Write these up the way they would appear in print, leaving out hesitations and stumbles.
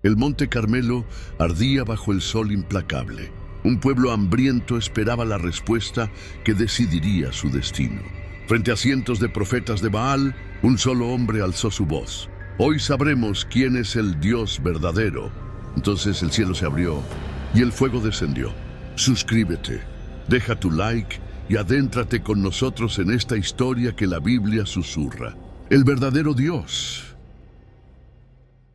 El monte Carmelo ardía bajo el sol implacable. Un pueblo hambriento esperaba la respuesta que decidiría su destino. Frente a cientos de profetas de Baal, un solo hombre alzó su voz. Hoy sabremos quién es el Dios verdadero. Entonces el cielo se abrió y el fuego descendió. Suscríbete, deja tu like y adéntrate con nosotros en esta historia que la Biblia susurra. El verdadero Dios.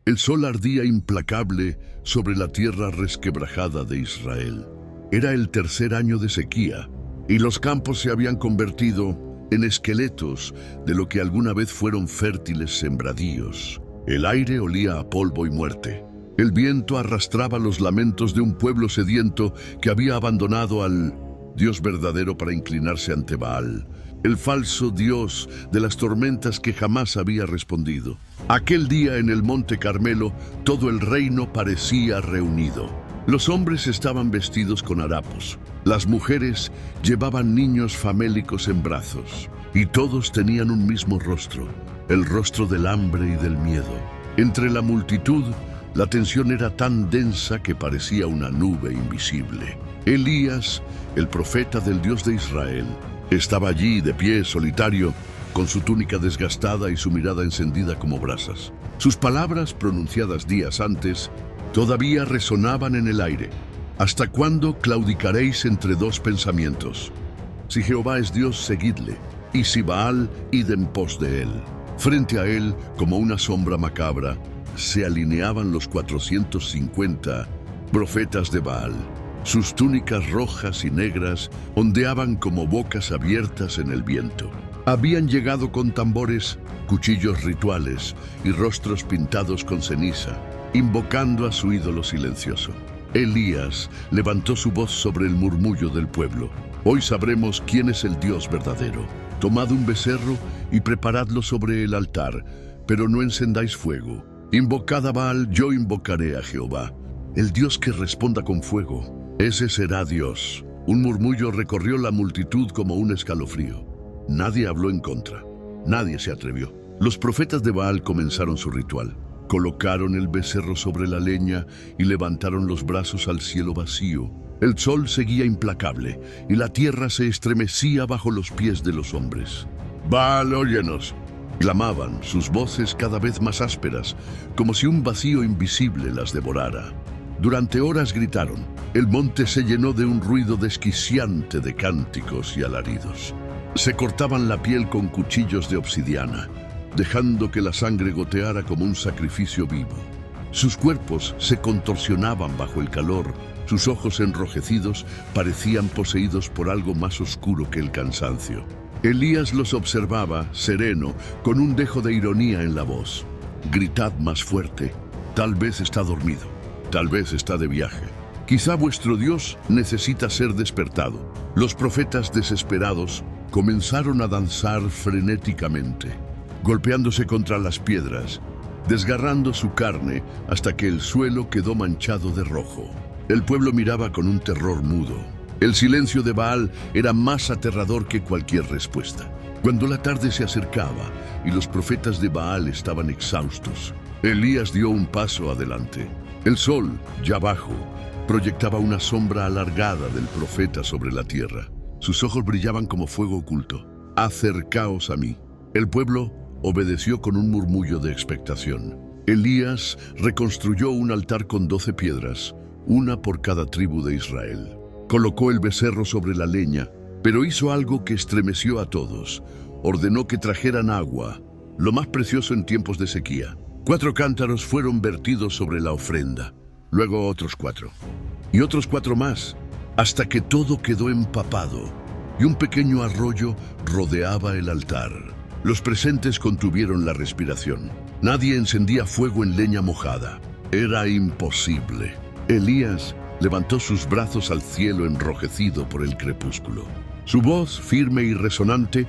El sol ardía implacable sobre la tierra resquebrajada de Israel. Era el tercer año de sequía y los campos se habían convertido en esqueletos de lo que alguna vez fueron fértiles sembradíos. El aire olía a polvo y muerte. El viento arrastraba los lamentos de un pueblo sediento que había abandonado al Dios verdadero para inclinarse ante Baal, el falso Dios de las tormentas que jamás había respondido. Aquel día en el monte Carmelo, todo el reino parecía reunido. Los hombres estaban vestidos con harapos, las mujeres llevaban niños famélicos en brazos, y todos tenían un mismo rostro, el rostro del hambre y del miedo. Entre la multitud, la tensión era tan densa que parecía una nube invisible. Elías, el profeta del Dios de Israel, estaba allí de pie, solitario, con su túnica desgastada y su mirada encendida como brasas. Sus palabras, pronunciadas días antes, todavía resonaban en el aire. ¿Hasta cuándo claudicaréis entre dos pensamientos? Si Jehová es Dios, seguidle, y si Baal, id en pos de él. Frente a él, como una sombra macabra, se alineaban los 450 profetas de Baal. Sus túnicas rojas y negras ondeaban como bocas abiertas en el viento. Habían llegado con tambores, cuchillos rituales y rostros pintados con ceniza, invocando a su ídolo silencioso. Elías levantó su voz sobre el murmullo del pueblo. Hoy sabremos quién es el Dios verdadero. Tomad un becerro y preparadlo sobre el altar, pero no encendáis fuego. Invocad a Baal, yo invocaré a Jehová, el Dios que responda con fuego. Ese será Dios. Un murmullo recorrió la multitud como un escalofrío. Nadie habló en contra. Nadie se atrevió. Los profetas de Baal comenzaron su ritual. Colocaron el becerro sobre la leña y levantaron los brazos al cielo vacío. El sol seguía implacable y la tierra se estremecía bajo los pies de los hombres. «Baal, óyenos», clamaban, sus voces cada vez más ásperas, como si un vacío invisible las devorara. Durante horas gritaron. El monte se llenó de un ruido desquiciante de cánticos y alaridos. Se cortaban la piel con cuchillos de obsidiana, dejando que la sangre goteara como un sacrificio vivo. Sus cuerpos se contorsionaban bajo el calor, sus ojos enrojecidos parecían poseídos por algo más oscuro que el cansancio. Elías los observaba, sereno, con un dejo de ironía en la voz. «Gritad más fuerte, tal vez está dormido, tal vez está de viaje. Quizá vuestro Dios necesita ser despertado». Los profetas desesperados comenzaron a danzar frenéticamente, golpeándose contra las piedras, desgarrando su carne hasta que el suelo quedó manchado de rojo. El pueblo miraba con un terror mudo. El silencio de Baal era más aterrador que cualquier respuesta. Cuando la tarde se acercaba y los profetas de Baal estaban exhaustos, Elías dio un paso adelante. El sol, ya bajo, proyectaba una sombra alargada del profeta sobre la tierra. Sus ojos brillaban como fuego oculto. «Acercaos a mí». El pueblo obedeció con un murmullo de expectación. Elías reconstruyó un altar con 12 piedras, una por cada tribu de Israel. Colocó el becerro sobre la leña, pero hizo algo que estremeció a todos. Ordenó que trajeran agua, lo más precioso en tiempos de sequía. 4 cántaros fueron vertidos sobre la ofrenda, luego otros 4, y otros 4 más, hasta que todo quedó empapado, y un pequeño arroyo rodeaba el altar. Los presentes contuvieron la respiración. Nadie encendía fuego en leña mojada. Era imposible. Elías levantó sus brazos al cielo enrojecido por el crepúsculo. Su voz, firme y resonante,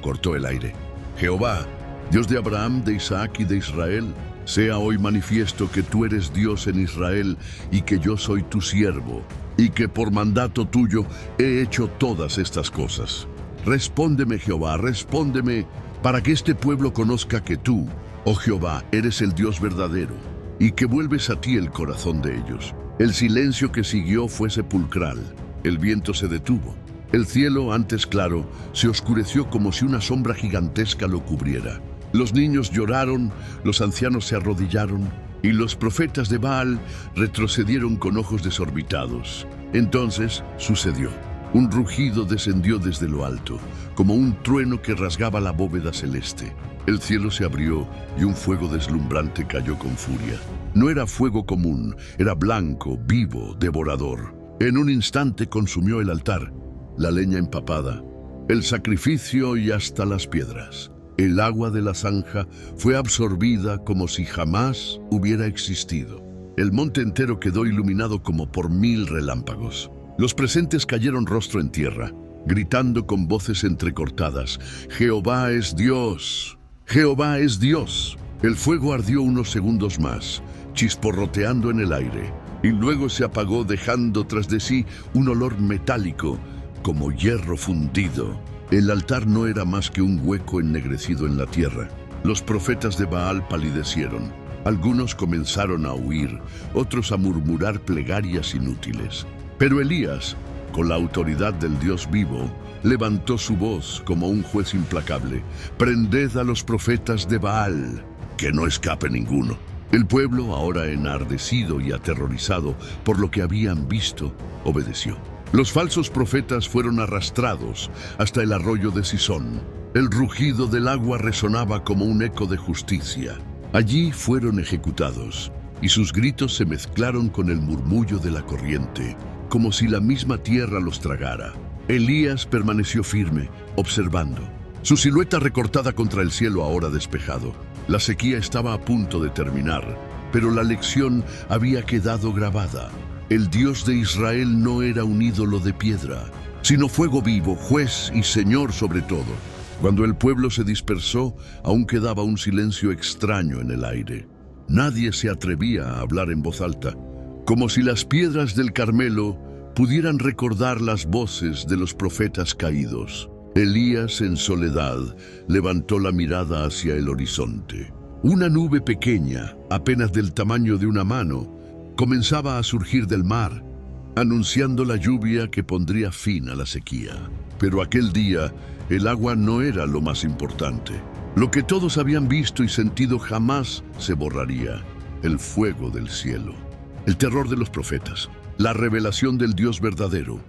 cortó el aire. «Jehová, Dios de Abraham, de Isaac y de Israel, sea hoy manifiesto que tú eres Dios en Israel y que yo soy tu siervo, y que por mandato tuyo he hecho todas estas cosas. Respóndeme, Jehová, respóndeme, para que este pueblo conozca que tú, oh Jehová, eres el Dios verdadero, y que vuelves a ti el corazón de ellos. El silencio que siguió fue sepulcral. El viento se detuvo. El cielo, antes claro, se oscureció como si una sombra gigantesca lo cubriera. Los niños lloraron, los ancianos se arrodillaron, y los profetas de Baal retrocedieron con ojos desorbitados. Entonces sucedió. Un rugido descendió desde lo alto, como un trueno que rasgaba la bóveda celeste. El cielo se abrió y un fuego deslumbrante cayó con furia. No era fuego común, era blanco, vivo, devorador. En un instante consumió el altar, la leña empapada, el sacrificio y hasta las piedras. El agua de la zanja fue absorbida como si jamás hubiera existido. El monte entero quedó iluminado como por 1000 relámpagos. Los presentes cayeron rostro en tierra, gritando con voces entrecortadas: «Jehová es Dios! ¡Jehová es Dios!». El fuego ardió unos segundos más, chisporroteando en el aire, y luego se apagó dejando tras de sí un olor metálico, como hierro fundido. El altar no era más que un hueco ennegrecido en la tierra. Los profetas de Baal palidecieron. Algunos comenzaron a huir, otros a murmurar plegarias inútiles. Pero Elías, con la autoridad del Dios vivo, levantó su voz como un juez implacable: «Prended a los profetas de Baal, que no escape ninguno». El pueblo, ahora enardecido y aterrorizado por lo que habían visto, obedeció. Los falsos profetas fueron arrastrados hasta el arroyo de Sisón. El rugido del agua resonaba como un eco de justicia. Allí fueron ejecutados, y sus gritos se mezclaron con el murmullo de la corriente, como si la misma tierra los tragara. Elías permaneció firme, observando, su silueta recortada contra el cielo ahora despejado. La sequía estaba a punto de terminar, pero la lección había quedado grabada. El Dios de Israel no era un ídolo de piedra, sino fuego vivo, juez y señor sobre todo. Cuando el pueblo se dispersó, aún quedaba un silencio extraño en el aire. Nadie se atrevía a hablar en voz alta, como si las piedras del Carmelo pudieran recordar las voces de los profetas caídos. Elías, en soledad, levantó la mirada hacia el horizonte. Una nube pequeña, apenas del tamaño de una mano, comenzaba a surgir del mar, anunciando la lluvia que pondría fin a la sequía. Pero aquel día, el agua no era lo más importante. Lo que todos habían visto y sentido jamás se borraría: el fuego del cielo. El terror de los profetas, la revelación del Dios verdadero.